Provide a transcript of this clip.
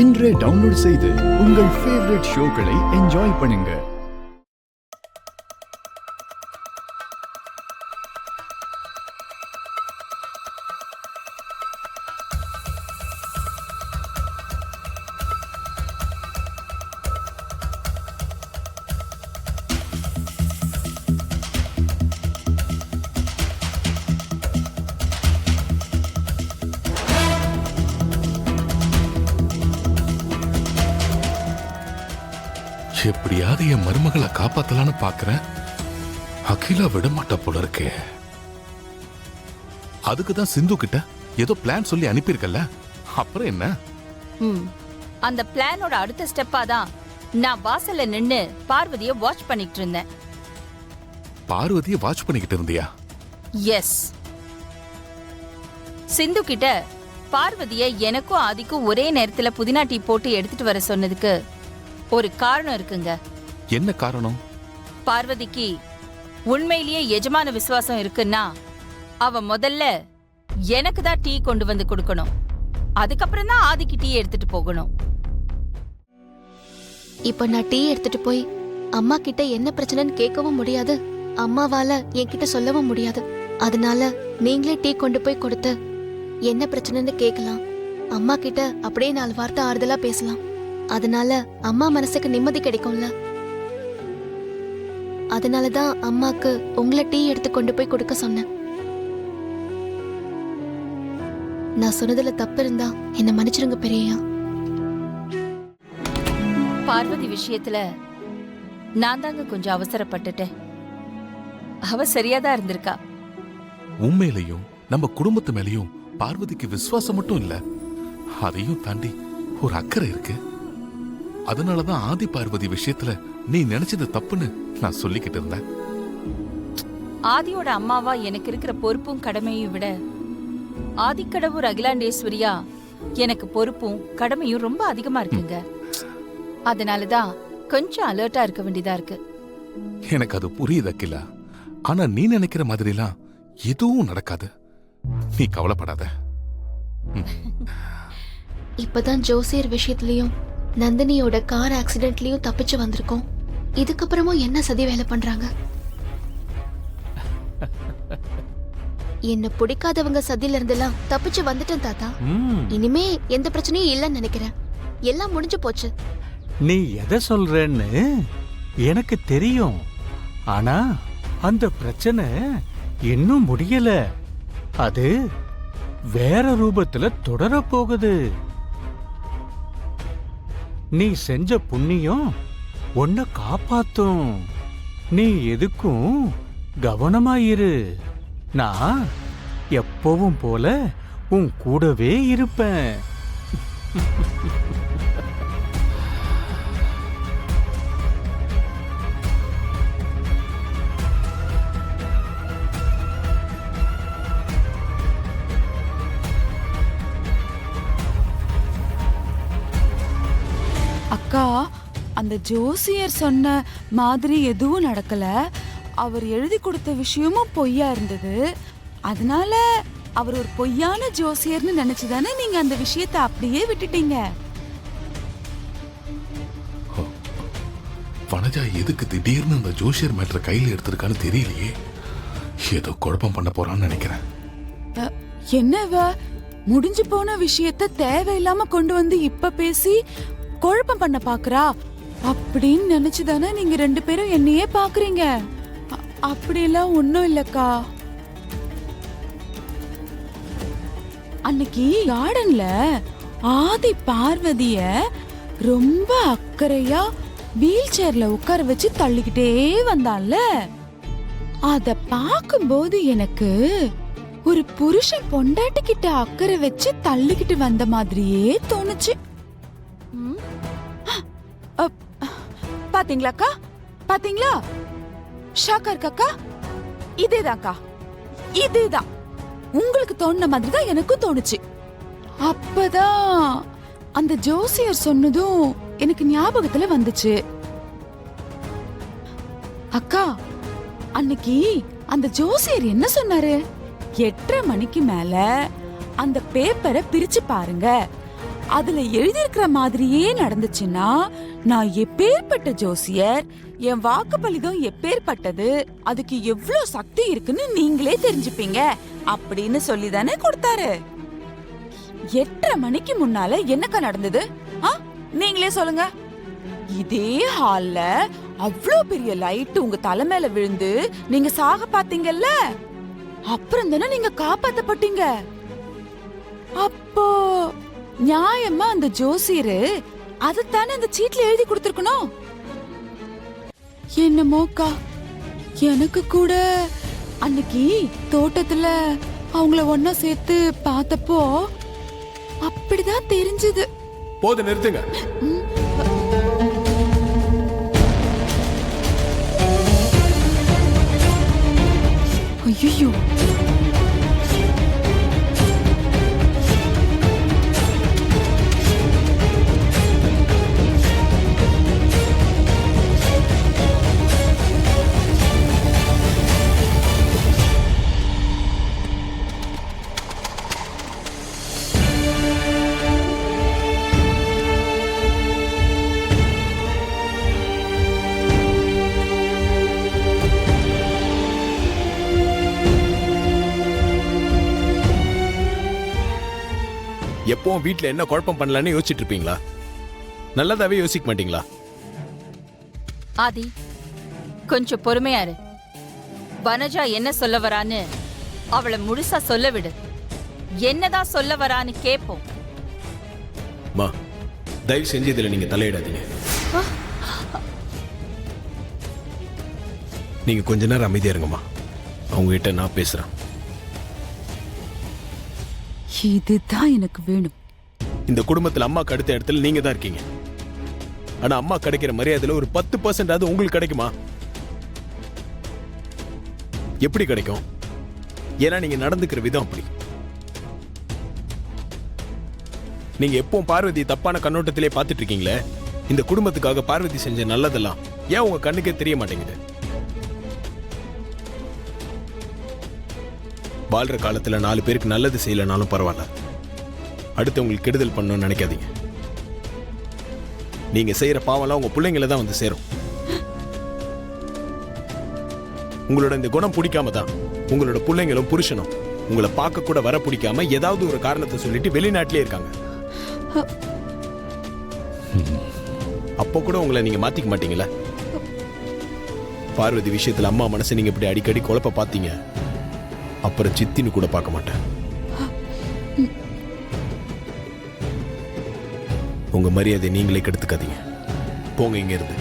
இன்றே டவுன்லோட் செய்து உங்கள் ஃபேவரட் ஷோக்களை என்ஜாய் பண்ணுங்க. எப்படியாவது என் மருமகளை காப்பாத்தலான்னு பாக்குறேன். அகிலா விட மாட்டா போல இருக்கே. அதுக்குதான் சிந்து கிட்ட ஏதோ பிளான் சொல்லி அனுப்பியிருக்கல, அப்புறம் என்ன? அந்த பிளானோட அடுத்த ஸ்டெப்பா தான் நான் வாசல்ல நின்னு பார்வதிய வாட்ச் பண்ணிட்டு இருந்தேன். பார்வதிய வாட்ச் பண்ணிக்கிட்டு இருந்தியா? எஸ். சிந்து கிட்ட பார்வதிய எனக்கும் ஆதிக்கும் ஒரே நேரத்துல புதினா டீ போட்டு எடுத்துட்டு வர சொன்னதுக்கு ஒரு காரணம் இருக்குங்க. என்ன காரணம்? பார்வதிக்கு உண்மையிலேயே எஜமான விசுவாசம் இருக்குன்னா அவ முதல்ல எனக்கு தான் டீ கொண்டு வந்து கொடுக்கணும். அதுக்கப்புறம் தான் ஆதிக்கு டீ எடுத்துட்டு போகணும். இப்ப நான் டீ எடுத்துட்டு போய் அம்மா கிட்ட என்ன பிரச்சனைன்னு கேட்கவும் முடியாது, அம்மாவால என்கிட்ட சொல்லவும் முடியாது. அதனால நீங்களே டீ கொண்டு போய் கொடுத்து என்ன பிரச்சனைன்னு கேட்கலாம். அம்மா கிட்ட அப்படியே 4 வார்த்தை ஆறுதலா பேசலாம். அதனால அம்மா மனசுக்கு நிம்மதி கிடைக்கும்ல. அதனாலதான் அம்மாக்கு உங்களை டீ எடுத்து கொண்டு போய் கொடுக்க சொன்னேன். நான் சொன்னதுல தப்பு இருந்தா என்ன மன்னிச்சிருங்க பெரியயா. பார்வதி விஷயத்துல நான் தாங்க கொஞ்சம் அவசரப்பட்டுட்டேன். அவ சரியாதான் இருந்திருக்கா. உண்மையிலையும் நம்ம குடும்பத்து மேலையும் பார்வதிக்கு விசுவாசம் மட்டும் இல்ல, அதையும் தாண்டி ஒரு அக்கறை இருக்கு. அதனாலதான் ஆதி பார்வதி விஷயத்துல நீ நினைச்சது தப்புன்னு நான் சொல்லிக்கிட்டு இருந்தேன். ஆதியோட அம்மாவா எனக்கு இருக்கிற பொறுப்பும் கடமையும் விட ஆதிக்கடவுர் அகிலாண்டேஸ்வரியா எனக்கு பொறுப்பும் கடமையும் ரொம்ப அதிகமா இருக்குங்க. அதனாலதான் கொஞ்சம் அலர்ட்டா இருக்க வேண்டியதா இருக்கு. எனக்கு அது புரியுது அகிலா. ஆனா நீ நினைக்கிற மாதிரிலாம் எதுவும் நடக்காது, நீ கவலைப்படாத. இப்பதான் ஜோசியர் விஷயத்திலயும் நந்தினியோட கார் ஆக்சிடென்ட்லயும் தப்பிச்சு வந்திருக்கோம். இதுக்கப்புறமும் என்ன சதி வேலை பண்றாங்க? என்ன பிடிக்காதவங்க சதியில இருந்தெல்லாம் தப்பிச்சு வந்துட்டேன் தாத்தா. இனிமே எந்த பிரச்சனையும் இல்லைன்னு நினைக்கிறேன். எல்லாம் முடிஞ்சு போச்சு. நீ எதை சொல்றன்னு எனக்கு தெரியும். ஆனா அந்த பிரச்சனை இன்னும் முடியல. அது வேற ரூபத்துல தொடர போகுது. நீ செஞ்ச புண்ணியம் உன்னை காப்பாத்தும். நீ எதுக்கும் கவனமாயிரு. நான் எப்பவும் போல உன் கூடவே இருப்பேன். அக்கா, அந்த ஜோசியர் சொன்ன மாதிரி எதுவும் நடக்கல. அவர் எழுதி கொடுத்த விஷயமும் பொய்யா இருந்தது. அதனால அவர் ஒரு பொய்யான ஜோசியர்னு நினைச்சுதானே நீங்க அந்த விஷயத்தை அப்படியே விட்டுட்டீங்க. வனஜா எதுக்கு திடீர்னு அந்த ஜோசியர் மேட்டரை கையில எடுத்திருக்கான்னு தெரியலையே. ஏதோ குழப்பம் பண்ண போறான்னு நினைக்கிறேன். என்னவ முடிஞ்சு போன விஷயத்த தேவையில்லாம கொண்டு வந்து இப்ப பேசி குழப்பம் பண்ண பாக்குறா அப்படின்னு நினைச்சுதானே நீங்க 2 பேரும் என்னையே பாக்குறீங்க. அப்படியெல்லாம் ஒண்ணும் இல்லக்கா. அன்னைக்கு கார்டன்ல ஆதி பார்வதிய ரொம்ப அக்கறையா வீல் சேர்ல உட்கார வச்சு தள்ளிக்கிட்டே வந்தான்ல, அத பாக்கும்போது எனக்கு ஒரு புருஷன் பொண்டாட்டி கிட்ட அக்கறை வச்சு தள்ளிக்கிட்டு வந்த மாதிரியே தோணுச்சு. பாத்தீங்களாக்கா? பாத்தீங்களா? ஷாக்கா இருக்காக்கா? இதேதான்க்கா, இதேதான். உங்களுக்கு தோணுன மாதிரி தான் எனக்கும் தோணுச்சு. அப்பதான் அந்த ஜோசியர் சொன்னதும் எனக்கு ஞாபகத்துல வந்துச்சு. அக்கா, அன்னைக்கு அந்த ஜோசியர் என்ன சொன்னாரு? 8:30 மணிக்கு மேல அந்த பேப்பரை பிரிச்சு பாருங்க, அதுல எழுதியிருக்கிற மாதிரியே நடந்துச்சுன்னா நான் எப்பேற்பட்ட ஜோசியர், என் வாக்கு பலிதம் எப்பேற்பட்டது, அதுக்கு எவ்வளவு சக்தி இருக்குன்னு நீங்களே தெரிஞ்சுப்பீங்க அப்படின்னு சொல்லி தானே கொடுத்தாரு. 8:30 மணிக்கு முன்னால என்னக்கா நடந்தது? நீங்களே சொல்லுங்க. இதே ஹால்ல அவ்வளோ பெரிய லைட் உங்க தலை மேல விழுந்து நீங்க சாக பாத்தீங்கல்ல, அப்புறம் தானே நீங்க காப்பாத்தப்பட்டீங்க. அப்போ நியாயமா அந்த ஜோசியரு அதைத்தானே அந்த சீட்ல எழுதி கொடுத்திருக்கணும். என்னமோக்கா, எனக்கு கூட அன்னைக்கு தோட்டத்துல அவங்கள ஒன்னா சேர்த்து பார்த்தப்போ அப்படிதான் தெரிஞ்சது. போது நிறுத்துங்க. ஐயோ, எப்பவும் வீட்ல என்ன குழப்பம் பண்ணலான்னு யோசிச்சுட்டு இருப்பீங்களா? நல்லதாவே யோசிக்க மாட்டீங்களா? ஆதி, கொஞ்சம் பொறுமையா இரு. வனஜா என்ன சொல்ல வரான்னு அவளை முழுசா சொல்ல விடு. என்னதான் சொல்ல வரான்னு கேப்போம். மா, தயவு செஞ்சு இதுல நீங்க தலையிடாதீங்க. நீங்க கொஞ்ச நேரம் அமைதியா இருங்கம்மா. அவங்க கிட்ட நான் பேசுறேன். இதுதான் எனக்கு வேணும். இந்த குடும்பத்துல அம்மாக்கு அடுத்த இடத்துல நீங்க தான் இருக்கீங்க. ஆனா அம்மா கிடைக்கிற மரியாதையில ஒரு 10% உங்களுக்கு கிடைக்குமா? எப்படி கிடைக்கும்? ஏன்னா நீங்க நடந்துக்கிற விதம் அப்படி. நீங்க எப்பவும் பார்வதி தப்பான கண்ணோட்டத்திலே பார்த்துட்டு இருக்கீங்களே. இந்த குடும்பத்துக்காக பார்வதி செஞ்ச நல்லதெல்லாம் ஏன் உங்க கண்ணுக்கே தெரிய மாட்டேங்குது? வாழ்ற காலத்துல 4 பேருக்கு நல்லது செய்யலனாலும் பரவாயில்ல, அடுத்தவங்களுக்கு கெடுதல் பண்ணணும்னு நினைக்காதீங்க. நீங்க செய்யற பாவம்லாம் உங்க பிள்ளைங்களை தான் வந்து சேரும். உங்களோட இந்த குணம் பிடிக்காம தான் உங்களோட பிள்ளைங்களும் புருஷனும் உங்களை பார்க்க கூட வர பிடிக்காம ஏதாவது ஒரு காரணத்தை சொல்லிட்டு வெளிநாட்டிலே இருக்காங்க. அப்போ கூட உங்களை நீங்க மாத்திக்க மாட்டீங்களா? பார்வதி விஷயத்துல அம்மா மனசை நீங்க இப்படி அடிக்கடி குழப்ப பார்த்தீங்க, அப்புறம் சித்தின்னு கூட பார்க்க மாட்டேன். உங்க மரியாதை நீங்களே கெடுத்துக்காதீங்க. போங்க இங்க இருந்து.